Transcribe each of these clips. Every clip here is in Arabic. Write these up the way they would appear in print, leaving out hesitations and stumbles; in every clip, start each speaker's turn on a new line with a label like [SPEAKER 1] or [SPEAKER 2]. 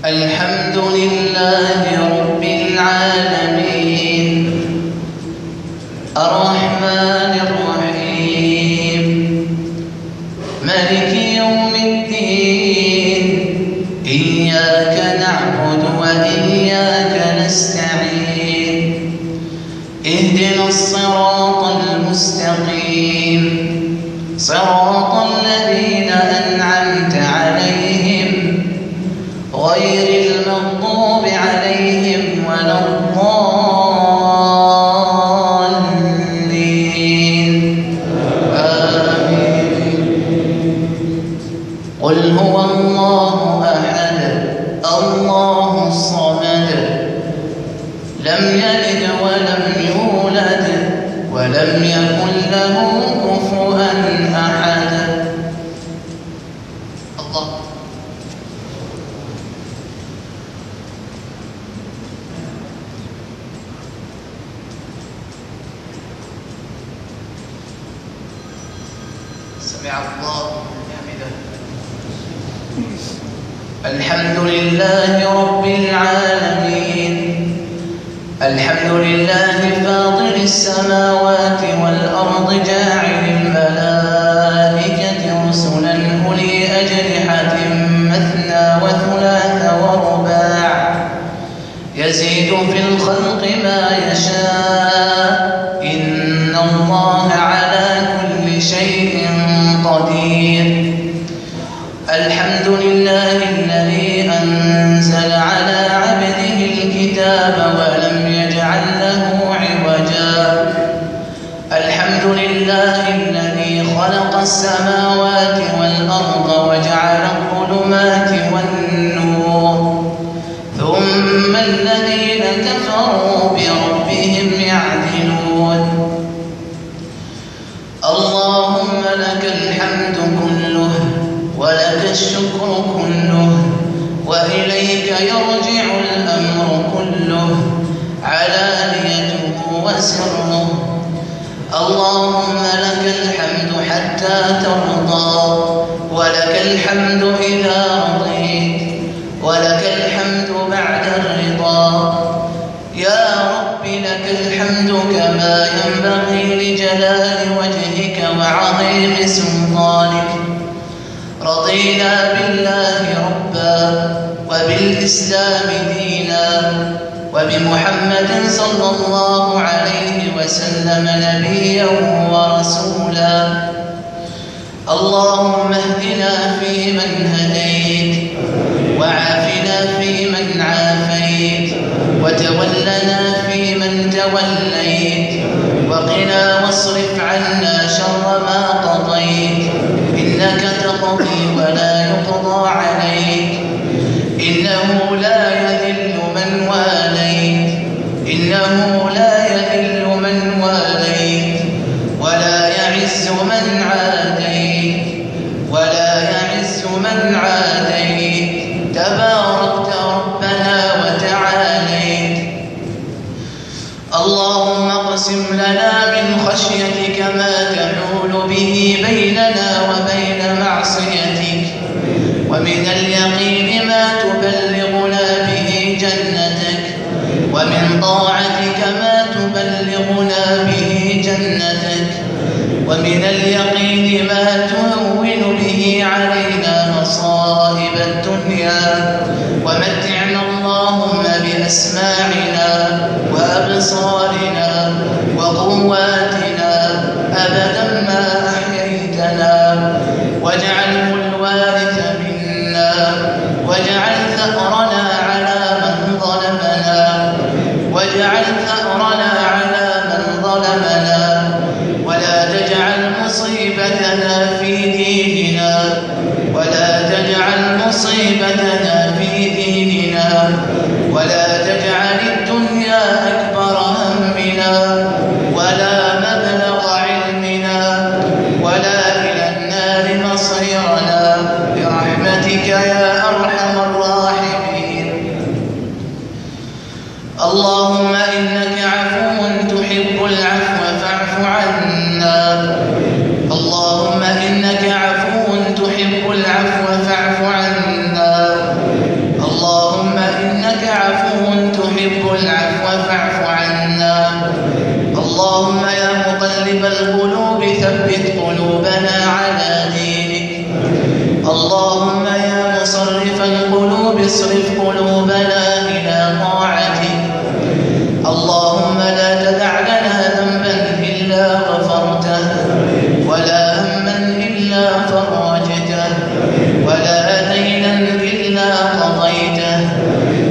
[SPEAKER 1] الحمد لله رب العالمين الرحمن الرحيم مالك يوم الدين إياك نعبد وإياك نستعين اهدنا الصراط المستقيم صراط الذين أنعمت عليهم غير المغضوب عليهم ولا الضالين آمين. قل هو الله أحد الله الصمد لم يلد ولم يولد ولم يكن له كفوا أحد. الله سمع الله لمن حمده. الحمد لله رب العالمين الحمد لله فاطر السماوات والأرض جاعل الملائكة رسلا أولي أجنحة مثنى وثلاث ورباع يزيد في الخلق ما يشاء إن الله على كل شيء قدير. الحمد لله الذي أنزل على عبده الكتاب ولم يجعل له عوجا. الحمد لله الذي خلق السماوات والأرض وجعل الظلمات والنور ثم الذين كفروا بربهم يعدلون. اللهم لك الحمد كله ولك الشكر كله وإليك يرجع الأمر كله علانيته وسره. اللهم لك الحمد حتى ترضى ولك الحمد إذا رضيت ولك الحمد بعد الرضا. يا رب لك الحمد كما ينبغي لجلال وجهك وعظيم سلطانك. رضينا بالله ربا وبالإسلام دينا وبمحمد صلى الله عليه وسلم نبيا ورسولا. اللهم اهدنا فيمن هديت وعافنا فيمن عافيت وتولنا فيمن توليت وقنا واصرف عنا شر ما قضيت إنك تقضي ولا يقضى عليك إنه لا يذل من واليت إنه لا يذل من واليت ولا يعز من عاديت ولا يعز من عاديت تباركت ربنا وتعاليت. اللهم اقسم لنا من خشيتك ما تحول به بيننا وبين معصيتك ومن اليقين ما تبلغنا به جنتك ومن طاعتك ما تبلغنا به جنتك ومن اليقين ما تهون به علينا مصائب الدنيا ومتعنا اللهم بأسماعنا وأبصارنا وقواتنا أبدا ما أحييتنا واجعله الوارث منا واجعل ثأرنا على من ظلمنا واجعل ثأرنا على من ظلمنا ولا تجعل مصيبتنا في ديننا ولا تجعل مصيبتنا في ديننا ولا تجعل الدنيا أكبر همنا ولا مبلغ علمنا ولا إلى النار مصيرنا برحمتك يا أرحم الراحمين. اللهم إنك عفو تحب العفو فاعف عنا. اللهم إنك عفو تحب العفو فاعف عنا. اللهم العفو فاعف عنا. اللهم يا مقلب القلوب ثبت قلوبنا على دينك. اللهم يا مصرف القلوب اصرف قلوبنا إلى طاعتك. اللهم لا تدع لنا ذنبا إلا غفرته، ولا هما إلا فرجته، ولا دينا إلا قضيته،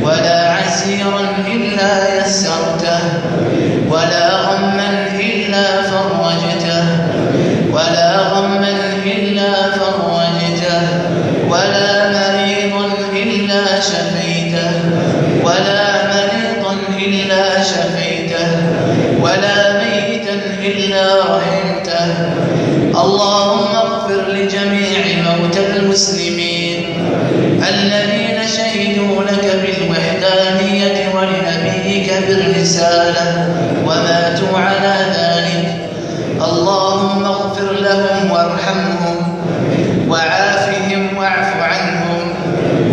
[SPEAKER 1] ولا عسيرا إلا يسرته، ولا غما إلا فرجته، ولا غما إلا فرجته، ولا مريضا إلا شفيته، ولا مريضا إلا شفيته، ولا ميتا إلا رحمته. اللهم اغفر لجميع موتى المسلمين الذين شهدوا لك بالوحدانية ولنبيك بالرسالة وماتوا على ذلك. اللهم اغفر لهم وارحمهم وعافهم واعف عنهم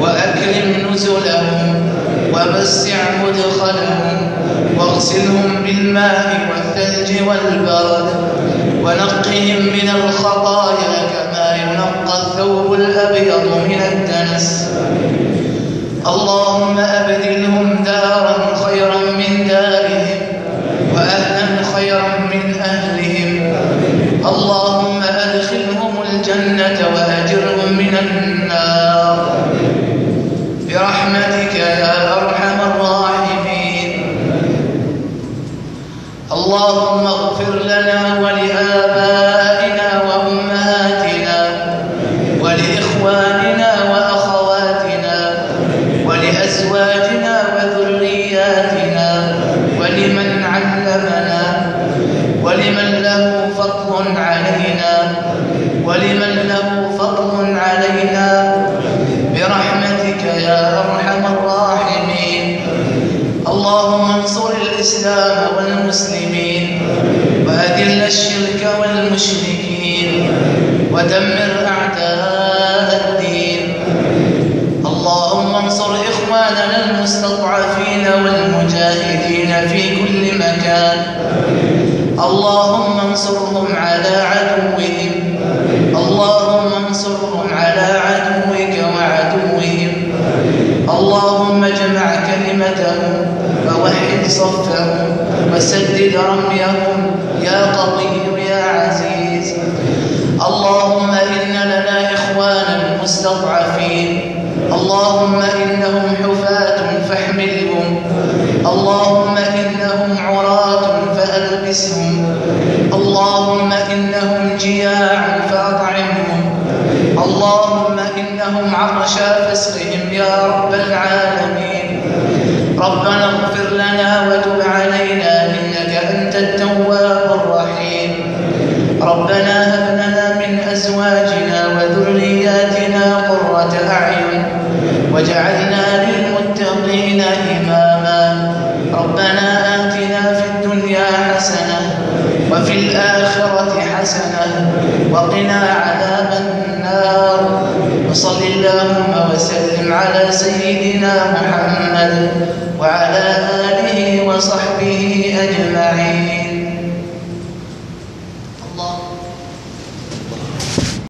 [SPEAKER 1] وأكرم نزلهم ووسع مدخلهم واغسلهم بالماء والثلج والبرد ونقهم من الخطايا كما ينقى الثوب الأبيض من الدنس. اللهم أبدلهم دارا خيرا من دارهم وأهلا خيرا من أهلهم. اللهم أدخلهم الجنة وأجرهم من النار برحمتك يا أرحم الراحمين. اللهم اغفر لنا ولآبائنا وأمهاتنا ولإخواننا وأخواتنا ولأزواجنا وذرياتنا ولمن علمنا ولمن له فضل علينا برحمتك يا أرحم الراحمين. اللهم انصر الإسلام والمسلمين وأذل الشرك والمشركين ودمر أعداء الدين. اللهم انصر إخواننا المستضعفين والمجاهدين في كل مكان. اللهم انصرهم على عدوهم. اللهم انصرهم على عدوك وعدوهم. اللهم اجمع كلمتهم ووحد صفهم وسدد رميهم يا قوي يا عزيز. اللهم إن لنا إخوانا مستضعفين. اللهم إنهم حفاة فاحملهم. اللهم إنهم عراة فألبسهم. اللهم إنهم جياع فأطعمهم. اللهم إنهم عطشا فاسقهم يا رب العالمين. ربنا اغفر لنا وتب علينا إنك أنت التواب الرحيم. ربنا هب لنا من أزواجنا وذرياتنا قرة أعين واجعلنا للمتقين إماما. ربنا آتنا في الدنيا حسنة وفي الآخرة حسنة وقنا عذاب النار. وصل اللهم وسلم على سيدنا محمد وعلى آله وصحبه أجمعين.